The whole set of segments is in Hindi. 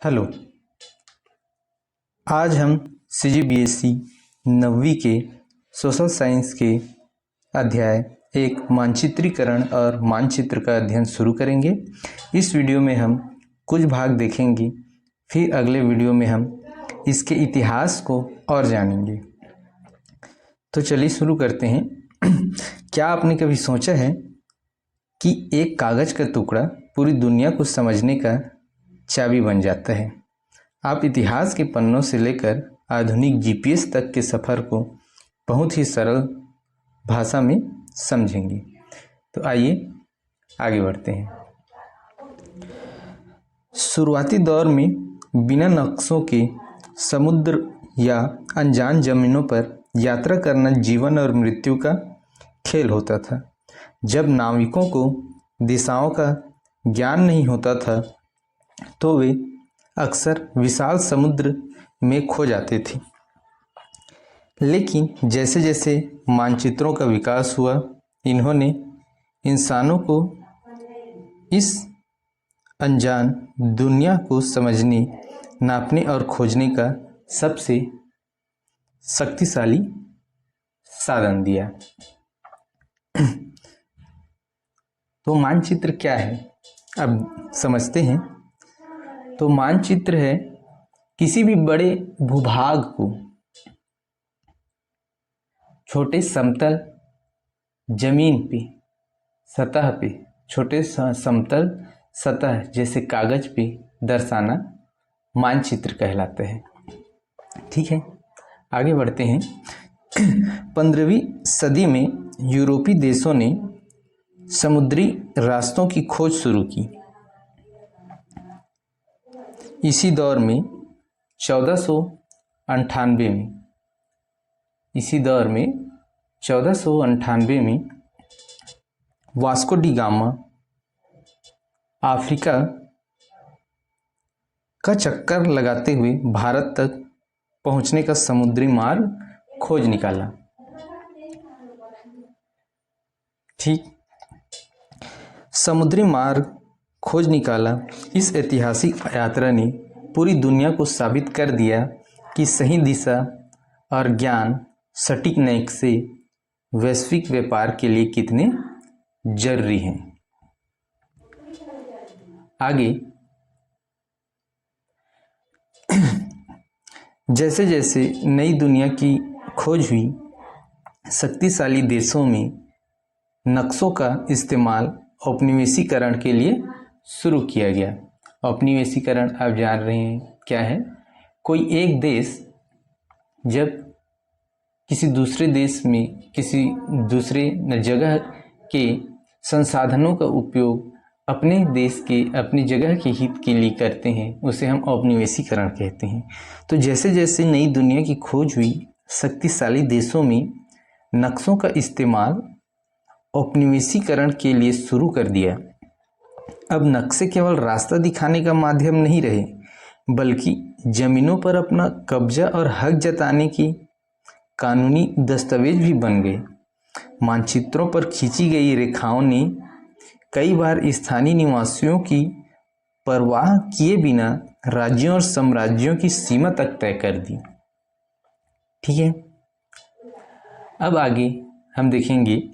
हेलो। आज हम CGBSE 9वीं के सोशल साइंस के अध्याय एक मानचित्रीकरण और मानचित्र का अध्ययन शुरू करेंगे। इस वीडियो में हम कुछ भाग देखेंगे, फिर अगले वीडियो में हम इसके इतिहास को और जानेंगे। तो चलिए शुरू करते हैं। क्या आपने कभी सोचा है कि एक कागज़ का टुकड़ा पूरी दुनिया को समझने का चाबी बन जाता है? आप इतिहास के पन्नों से लेकर आधुनिक GPS तक के सफ़र को बहुत ही सरल भाषा में समझेंगे। तो आइए आगे बढ़ते हैं। शुरुआती दौर में बिना नक्शों के समुद्र या अनजान ज़मीनों पर यात्रा करना जीवन और मृत्यु का खेल होता था। जब नाविकों को दिशाओं का ज्ञान नहीं होता था तो वे अक्सर विशाल समुद्र में खो जाते थे। लेकिन जैसे जैसे मानचित्रों का विकास हुआ, इन्होंने इंसानों को इस अनजान दुनिया को समझने, नापने और खोजने का सबसे शक्तिशाली साधन दिया। तो मानचित्र क्या है, अब समझते हैं। तो मानचित्र है किसी भी बड़े भूभाग को छोटे समतल जमीन पे, सतह पे, छोटे समतल सतह जैसे कागज पे दर्शाना मानचित्र कहलाता है। ठीक है, आगे बढ़ते हैं। 15वीं सदी में यूरोपीय देशों ने समुद्री रास्तों की खोज शुरू की। इसी दौर में 1498 में वास्को डी गामा अफ्रीका का चक्कर लगाते हुए भारत तक पहुंचने का समुद्री मार्ग खोज निकाला। ठीक, समुद्री मार्ग खोज निकाला। इस ऐतिहासिक यात्रा ने पूरी दुनिया को साबित कर दिया कि सही दिशा और ज्ञान सटीक नक्शे वैश्विक व्यापार के लिए कितने जरूरी हैं। आगे जैसे जैसे नई दुनिया की खोज हुई, शक्तिशाली देशों में नक्शों का इस्तेमाल औपनिवेशीकरण के लिए शुरू किया गया। औपनिवेशीकरण आप जान रहे हैं क्या है। कोई एक देश जब किसी दूसरे देश में, किसी दूसरे जगह के संसाधनों का उपयोग अपने देश के, अपनी जगह के हित के लिए करते हैं, उसे हम औपनिवेशीकरण कहते हैं। तो जैसे जैसे नई दुनिया की खोज हुई, शक्तिशाली देशों में नक्शों का इस्तेमाल औपनिवेशीकरण के लिए शुरू कर दिया। अब नक्शे केवल रास्ता दिखाने का माध्यम नहीं रहे, बल्कि जमीनों पर अपना कब्जा और हक जताने की कानूनी दस्तावेज भी बन गए। मानचित्रों पर खींची गई रेखाओं ने कई बार स्थानीय निवासियों की परवाह किए बिना राज्यों और साम्राज्यों की सीमा तक तय कर दी। ठीक है, अब आगे हम देखेंगे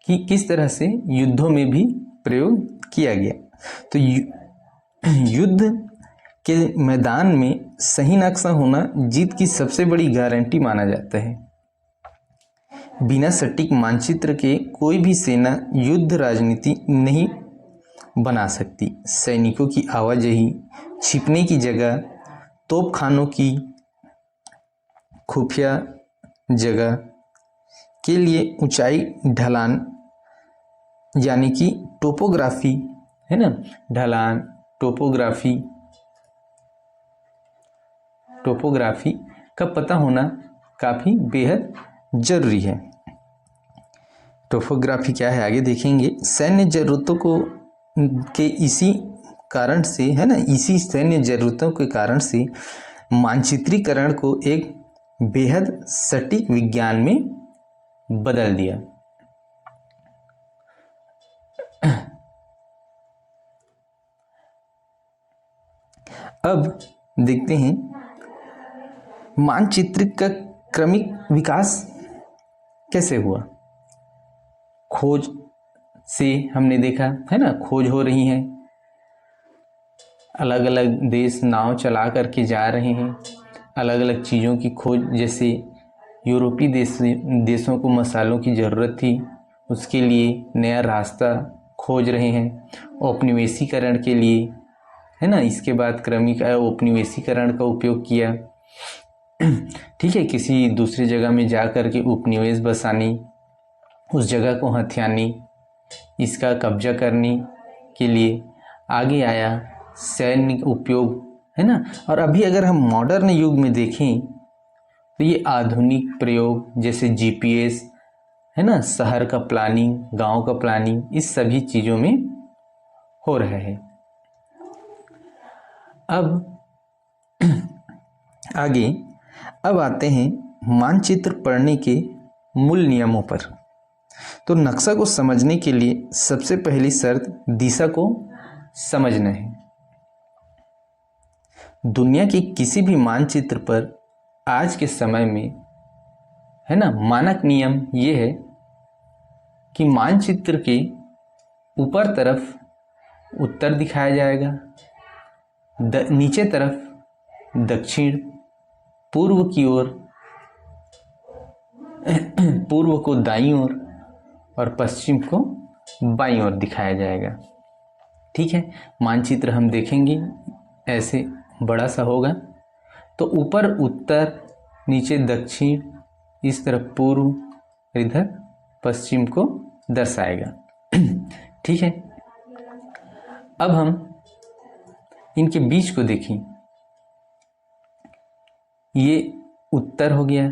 कि किस तरह से युद्धों में भी प्रयोग किया गया। तो युद्ध के मैदान में सही नक्शा होना जीत की सबसे बड़ी गारंटी माना जाता है। बिना सटीक मानचित्र के कोई भी सेना युद्ध राजनीति नहीं बना सकती। सैनिकों की आवाजाही, छिपने की जगह, तोपखानों की खुफिया जगह के लिए ऊंचाई, ढलान यानी कि टोपोग्राफी है ना, ढलान, टोपोग्राफी का पता होना काफ़ी बेहद जरूरी है। टोपोग्राफी क्या है आगे देखेंगे। सैन्य जरूरतों को के इसी कारण से है ना, इसी सैन्य जरूरतों के कारण से मानचित्रीकरण को एक बेहद सटीक विज्ञान में बदल दिया। अब देखते हैं मानचित्र का क्रमिक विकास कैसे हुआ। खोज से हमने देखा है ना, खोज हो रही है, अलग अलग देश नाव चला करके जा रहे हैं, अलग अलग चीज़ों की खोज, जैसे यूरोपीय देशों को मसालों की ज़रूरत थी, उसके लिए नया रास्ता खोज रहे हैं। औपनिवेशीकरण के लिए, है ना, इसके बाद क्रमिक औपनिवेशीकरण का उपयोग किया। ठीक है, किसी दूसरी जगह में जा कर के उपनिवेश बसाने, उस जगह को हथियाने, इसका कब्जा करने के लिए आगे आया सैन्य उपयोग, है ना। और अभी अगर हम मॉडर्न युग में देखें तो ये आधुनिक प्रयोग जैसे जीपीएस, है ना, शहर का प्लानिंग, गांव का प्लानिंग, इस सभी चीज़ों में हो रहा है। अब आगे अब आते हैं मानचित्र पढ़ने के मूल नियमों पर। तो नक्शा को समझने के लिए सबसे पहली शर्त दिशा को समझना है। दुनिया के किसी भी मानचित्र पर आज के समय में, है ना, मानक नियम ये है कि मानचित्र के ऊपर तरफ उत्तर दिखाया जाएगा, नीचे तरफ दक्षिण, पूर्व की ओर, पूर्व को दाईं ओर और पश्चिम को बाईं ओर दिखाया जाएगा। ठीक है, मानचित्र हम देखेंगे ऐसे बड़ा सा होगा, तो ऊपर उत्तर, नीचे दक्षिण, इस तरफ पूर्व, इधर पश्चिम को दर्शाएगा। ठीक है, अब हम इनके बीच को देखें। ये उत्तर हो गया,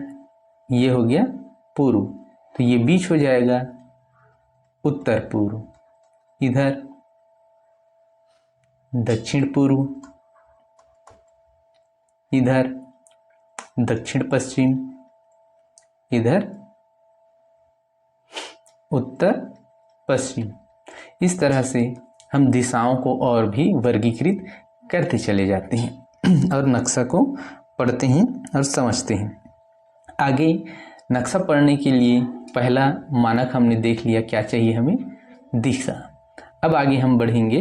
ये हो गया पूर्व, तो ये बीच हो जाएगा उत्तर पूर्व, इधर दक्षिण पूर्व, इधर दक्षिण पश्चिम, इधर उत्तर पश्चिम। इस तरह से हम दिशाओं को और भी वर्गीकृत करते चले जाते हैं और नक्शा को पढ़ते हैं और समझते हैं। आगे नक्शा पढ़ने के लिए पहला मानक हमने देख लिया, क्या चाहिए हमें, दिशा। अब आगे हम बढ़ेंगे।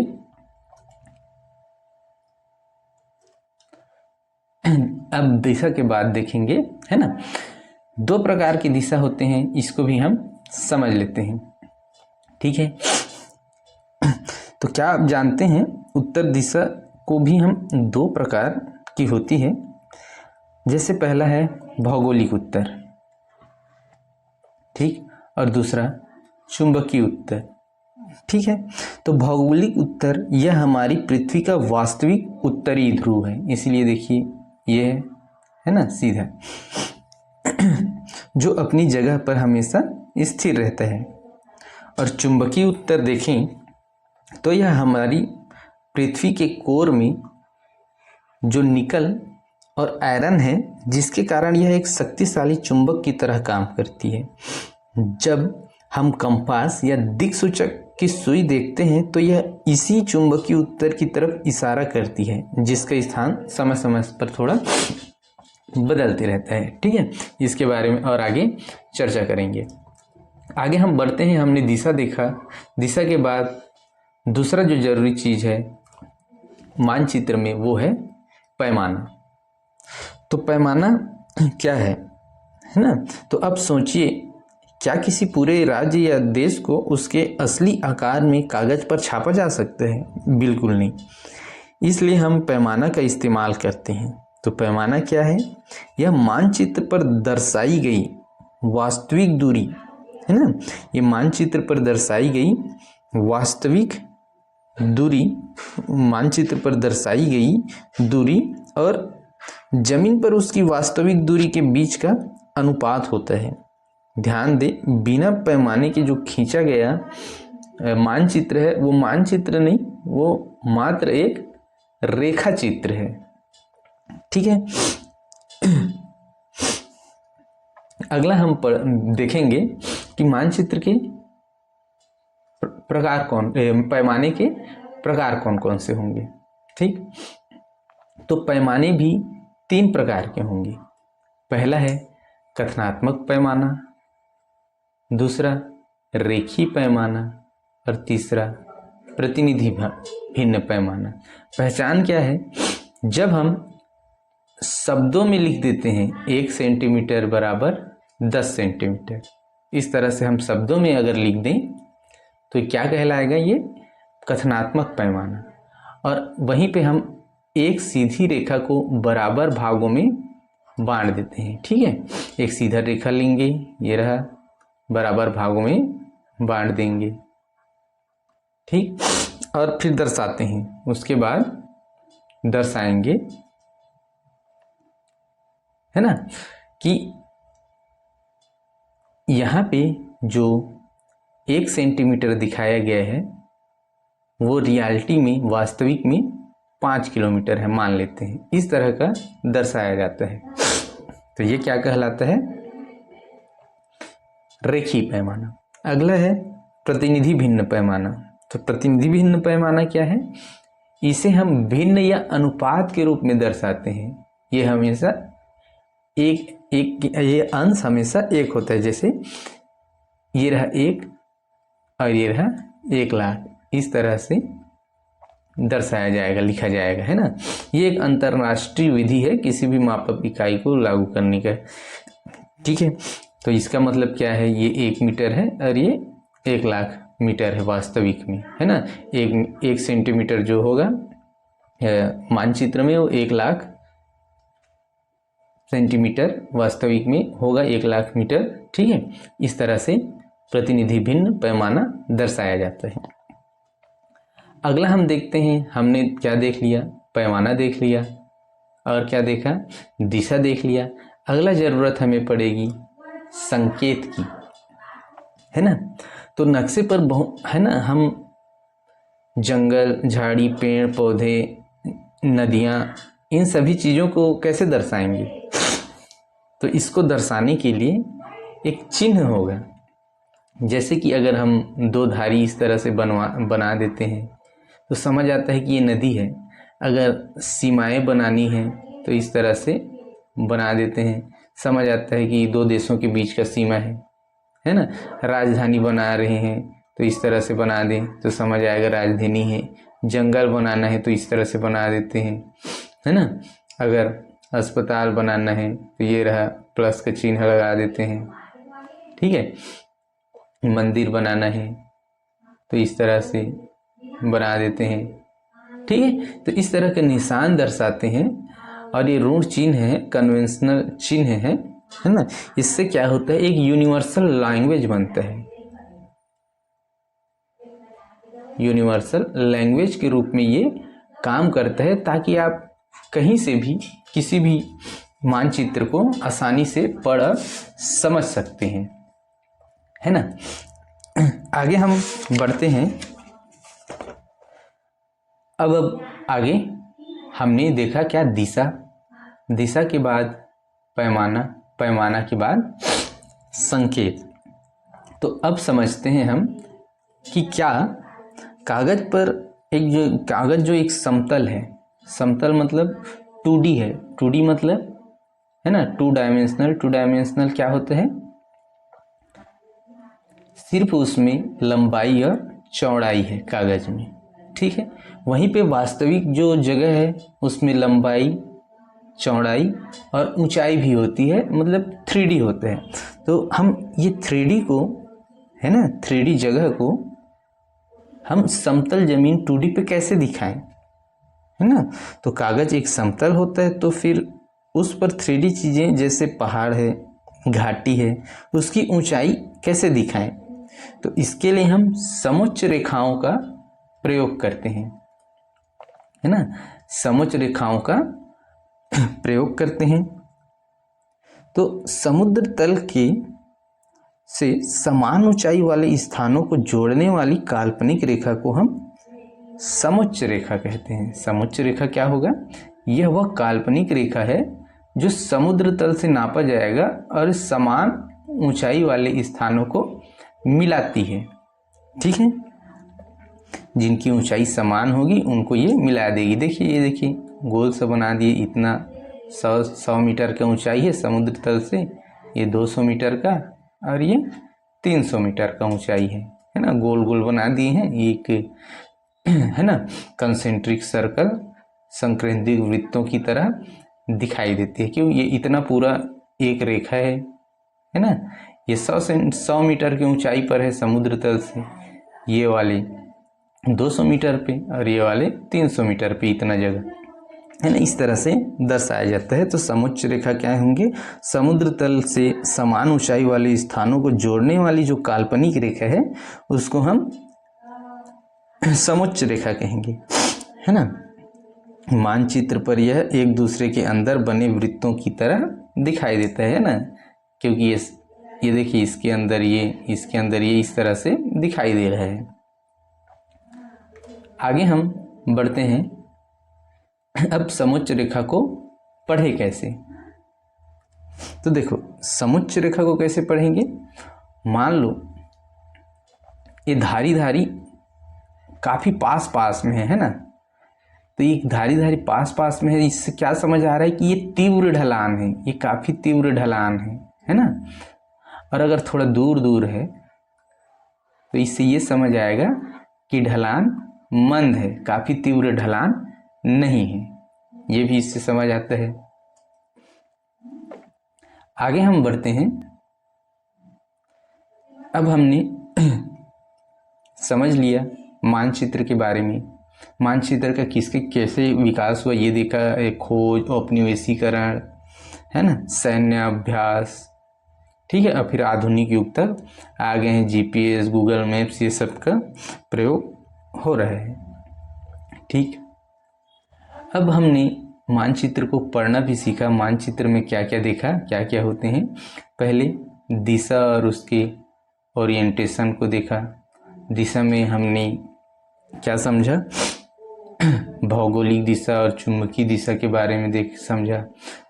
अब दिशा के बाद देखेंगे, है ना, दो प्रकार की दिशा होते हैं, इसको भी हम समझ लेते हैं। ठीक है, तो क्या आप जानते हैं उत्तर दिशा को भी हम दो प्रकार की होती है। जैसे पहला है भौगोलिक उत्तर, ठीक, और दूसरा चुंबकीय उत्तर। ठीक है, तो भौगोलिक उत्तर यह हमारी पृथ्वी का वास्तविक उत्तरी ध्रुव है, इसलिए देखिए ये है ना सीधा, जो अपनी जगह पर हमेशा स्थिर रहता है। और चुंबकीय उत्तर देखें तो यह हमारी पृथ्वी के कोर में जो निकल और आयरन है, जिसके कारण यह एक शक्तिशाली चुंबक की तरह काम करती है। जब हम कंपास या दिक्सूचक की सुई देखते हैं तो यह इसी चुंबकीय उत्तर की तरफ इशारा करती है, जिसका स्थान समय समय पर थोड़ा बदलते रहता है। ठीक है, इसके बारे में और आगे चर्चा करेंगे। आगे हम बढ़ते हैं। हमने दिशा देखा, दिशा के बाद दूसरा जो जरूरी चीज़ है मानचित्र में वो है पैमाना। तो पैमाना क्या है ना, तो अब सोचिए, क्या किसी पूरे राज्य या देश को उसके असली आकार में कागज पर छापा जा सकता है? बिल्कुल नहीं। इसलिए हम पैमाना का इस्तेमाल करते हैं। तो पैमाना क्या है? यह मानचित्र पर दर्शाई गई वास्तविक दूरी, है ना, ये मानचित्र पर दर्शाई गई वास्तविक दूरी, मानचित्र पर दर्शाई गई दूरी और जमीन पर उसकी वास्तविक दूरी के बीच का अनुपात होता है। ध्यान दें, बिना पैमाने के जो खींचा गया मानचित्र है वो मानचित्र नहीं, वो मात्र एक रेखा चित्र है। ठीक है, अगला हम देखेंगे कि मानचित्र के प्रकार पैमाने के प्रकार कौन कौन से होंगे। ठीक, तो पैमाने भी 3 प्रकार के होंगे। पहला है कथनात्मक पैमाना, दूसरा रेखीय पैमाना और तीसरा प्रतिनिधि भिन्न पैमाना। पहचान क्या है? जब हम शब्दों में लिख देते हैं 1 सेंटीमीटर बराबर 10 सेंटीमीटर, इस तरह से हम शब्दों में अगर लिख दें तो क्या कहलाएगा? ये कथनात्मक पैमाना। और वहीं पे हम एक सीधी रेखा को बराबर भागों में बांट देते हैं। ठीक है, एक सीधा रेखा लेंगे, ये रहा, बराबर भागों में बांट देंगे। ठीक, और फिर दर्शाते हैं, उसके बाद दर्शाएंगे, है ना, कि यहाँ पे जो 1 सेंटीमीटर दिखाया गया है वो रियलिटी में, वास्तविक में 5 किलोमीटर है मान लेते हैं। इस तरह का दर्शाया जाता है। तो ये क्या कहलाता है? रेखीय पैमाना। अगला है प्रतिनिधि भिन्न पैमाना। तो प्रतिनिधि भिन्न पैमाना क्या है? इसे हम भिन्न या अनुपात के रूप में दर्शाते हैं। ये हमेशा ये अंश हमेशा 1 होता है। जैसे ये रहा 1 और ये रहा 1 लाख, इस तरह से दर्शाया जाएगा, लिखा जाएगा, है ना। ये एक अंतर्राष्ट्रीय विधि है किसी भी मापक इकाई को लागू करने का। ठीक है, तो इसका मतलब क्या है? ये 1 मीटर है और ये 1 लाख मीटर है वास्तविक में, है ना। 1 सेंटीमीटर जो होगा मानचित्र में वो 1 लाख सेंटीमीटर वास्तविक में होगा 1 लाख मीटर। ठीक है, इस तरह से प्रतिनिधि भिन्न पैमाना दर्शाया जाता है। अगला हम देखते हैं, हमने क्या देख लिया? पैमाना देख लिया, और क्या देखा? दिशा देख लिया। अगला जरूरत हमें पड़ेगी संकेत की, है ना। तो नक्शे पर है ना, हम जंगल, झाड़ी, पेड़ पौधे, नदियाँ, इन सभी चीज़ों को कैसे दर्शाएंगे? तो इसको दर्शाने के लिए एक चिन्ह होगा। जैसे कि अगर हम 2 धारी इस तरह से बना देते हैं तो समझ आता है कि ये नदी है। अगर सीमाएं बनानी है तो इस तरह से बना देते हैं, समझ आता है कि 2 देशों के बीच का सीमा है ना। राजधानी बना रहे हैं तो इस तरह से बना दें तो समझ आएगा राजधानी है। जंगल बनाना है तो इस तरह से बना देते हैं, है ना। अगर अस्पताल बनाना है तो ये रहा, प्लस का चिन्ह लगा देते हैं। ठीक है, मंदिर बनाना है तो इस तरह से बना देते हैं। ठीक है, तो इस तरह के निशान दर्शाते हैं। और ये ऋण चिन्ह है, कन्वेंशनल चिन्ह है ना। इससे क्या होता है? एक यूनिवर्सल लैंग्वेज बनता है। यूनिवर्सल लैंग्वेज के रूप में ये काम करता है, ताकि आप कहीं से भी किसी भी मानचित्र को आसानी से पढ़ समझ सकते हैं, है ना। आगे हम बढ़ते हैं। अब आगे हमने देखा क्या? दिशा, दिशा के बाद पैमाना, पैमाना के बाद संकेत। तो अब समझते हैं हम कि क्या कागज पर कागज जो एक समतल है, समतल मतलब 2D है। 2D मतलब है ना 2 डायमेंशनल। 2 डायमेंशनल क्या होता है? सिर्फ उसमें लंबाई और चौड़ाई है कागज में। ठीक है, वहीं पे वास्तविक जो जगह है उसमें लंबाई, चौड़ाई और ऊंचाई भी होती है, मतलब 3D होते हैं। तो हम ये 3D को, है ना, 3D जगह को हम समतल जमीन 2D पे कैसे दिखाएं, है ना। तो कागज एक समतल होता है, तो फिर उस पर 3D चीज़ें जैसे पहाड़ है, घाटी है, उसकी ऊंचाई कैसे दिखाएं? तो इसके लिए हम समुच्च रेखाओं का प्रयोग करते हैं, है ना। समुच्च रेखाओं का प्रयोग करते हैं। तो समुद्र तल के से समान ऊंचाई वाले स्थानों को जोड़ने वाली काल्पनिक रेखा को हम समुच्च रेखा कहते हैं। समुच्च रेखा क्या होगा? यह वह काल्पनिक रेखा है जो समुद्र तल से नापा जाएगा और समान ऊंचाई वाले स्थानों को मिलाती है। ठीक है, जिनकी ऊंचाई समान होगी उनको ये मिला देगी। देखिए ये देखिए गोल सा बना दिए, इतना 100 मीटर का ऊंचाई है समुद्र तल से, ये 200 मीटर का और ये 300 मीटर का ऊंचाई है ना। गोल गोल बना दिए हैं एक, है ना, कंसेंट्रिक सर्कल, संकेंद्रिक वृत्तों की तरह दिखाई देती है। क्यों, ये इतना पूरा एक रेखा है ना। ये 100 मीटर की ऊंचाई पर है समुद्र तल से, ये वाले 200 मीटर पे और ये वाले 300 मीटर पे, इतना जगह है ना। इस तरह से दर्शाया जाता है। तो समोच्च रेखा क्या होंगे, समुद्र तल से समान ऊंचाई वाले स्थानों को जोड़ने वाली जो काल्पनिक रेखा है उसको हम समोच्च रेखा कहेंगे, है ना। मानचित्र पर यह एक दूसरे के अंदर बने वृत्तों की तरह दिखाई देता है ना, क्योंकि ये देखिए इसके अंदर ये, इसके अंदर ये, इस तरह से दिखाई दे रहा है। आगे हम बढ़ते हैं। अब समोच्च रेखा को पढ़े कैसे, तो देखो समोच्च रेखा को कैसे पढ़ेंगे। मान लो ये धारी धारी काफी पास पास में है ना, तो ये धारी धारी पास पास में है। इससे क्या समझ आ रहा है कि ये तीव्र ढलान है, ये काफी तीव्र ढलान है ना। और अगर थोड़ा दूर दूर है तो इससे ये समझ आएगा कि ढलान मंद है, काफी तीव्र ढलान नहीं है, ये भी इससे समझ आता है। आगे हम बढ़ते हैं। अब हमने समझ लिया मानचित्र के बारे में, मानचित्र का किसके कैसे विकास हुआ ये देखा, खोज, औपनिवेशीकरण, है ना, सैन्य अभ्यास, ठीक है। और फिर आधुनिक युग तक आ गए हैं, जीपीएस, गूगल मैप्स, ये सब का प्रयोग हो रहा है, ठीक। अब हमने मानचित्र को पढ़ना भी सीखा। मानचित्र में क्या क्या देखा, क्या क्या होते हैं। पहले दिशा और उसके ओरिएंटेशन को देखा। दिशा में हमने क्या समझा, भौगोलिक दिशा और चुंबकीय दिशा के बारे में समझा।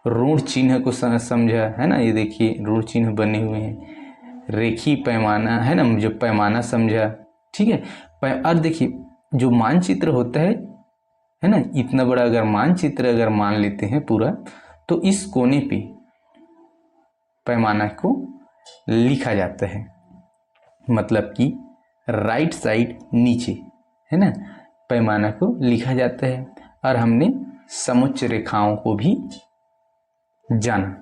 ऋण चिन्ह को समझा, है ना, ये देखिए ऋण चिन्ह बने हुए हैं। रेखीय पैमाना, है ना, जो पैमाना समझा, ठीक है। और देखिए जो मानचित्र होता है ना, इतना बड़ा अगर मानचित्र अगर मान लेते हैं पूरा, तो इस कोने पे पैमाना को लिखा जाता है, मतलब कि राइट साइड नीचे, है ना, पैमाना को लिखा जाता है। और हमने समोच्च रेखाओं को भी जाना।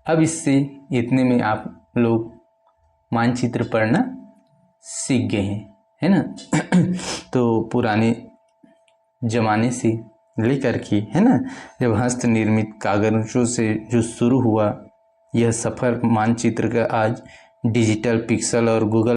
अब इससे इतने में आप लोग मानचित्र पढ़ना सीख गए हैं, है ना। तो पुराने जमाने से लेकर के, है ना, जब हस्त निर्मित कागजों से जो शुरू हुआ यह सफ़र मानचित्र का, आज डिजिटल पिक्सल और गूगल